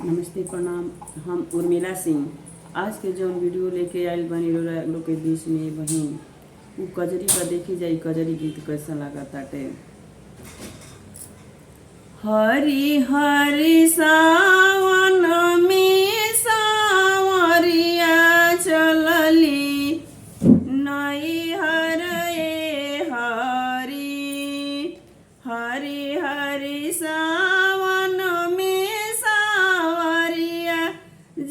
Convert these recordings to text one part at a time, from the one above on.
नमस्ते प्रणाम। हम उर्मिला सिंह आज के जौन वीडियो लेके आयल बनी लोग के बीच में वहीं उ कजरी का देखी जाई। कजरी गीत कैसा लगा ताटे। हरी हरी सावन में सावरिया चलली नई हरे हरी हरी हरी सावन में सावरिया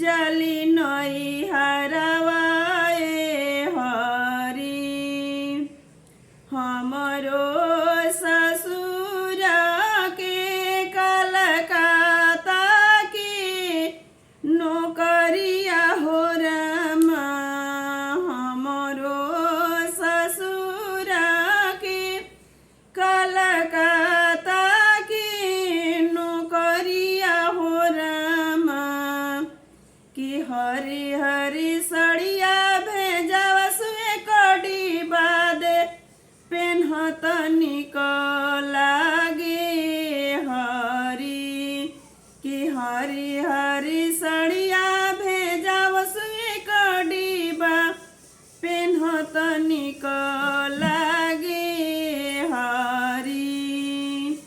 जली नई हरवाए हरी हमरो ससुर के कलकत्ता के नौकरिया हो रमा। हमरो ससुर के कलकत्ता के नौकरिया हो रमा। कि हरी हरी सड़िया भेजवा सुए कड़ी बाद पेन्हत निक लागे हरी। कि हरी हरी सड़िया भेजवा सुए कड़ी बा पेन्हत निक लागे हरी।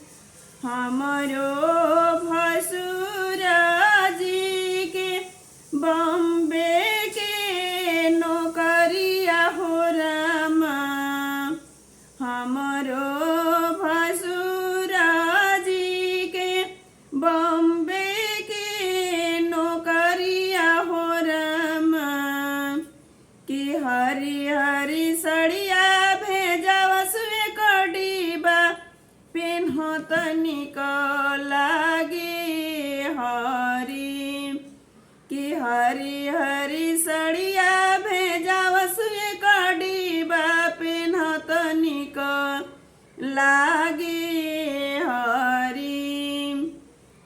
हमरो भसुर जी के बम्बे के नौकरिया हो रमा। हमरो भसुर जी के बम्बे के नौकरिया हो रमा। कि हरी हरी सड़िया भेजवा सुए कड़ी बा पेन्हत निक लागे हरी। कि हरी हरी सड़िया भेजवा सुए कड़ी बा पेन्हत निक लागे हरी।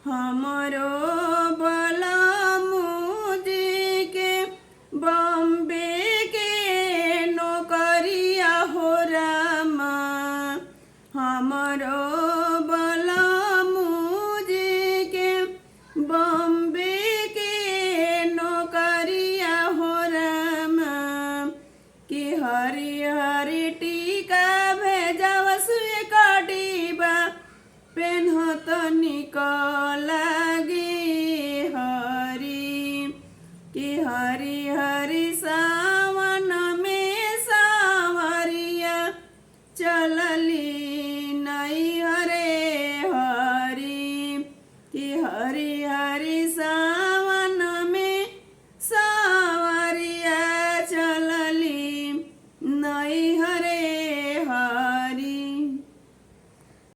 हमरो बलमू जी के बम्बे के नौकरिया हो रमा। हमरो बलमू जी के बम्बे के नौकरिया हो रमा। कि हरी हरी टीका भेजवा सुए कड़ी बा पेन्हत निक लागे हरी। कि हरी हरी सावन में सावरिया चलली नई हरे हरी। कि हरी हरी सा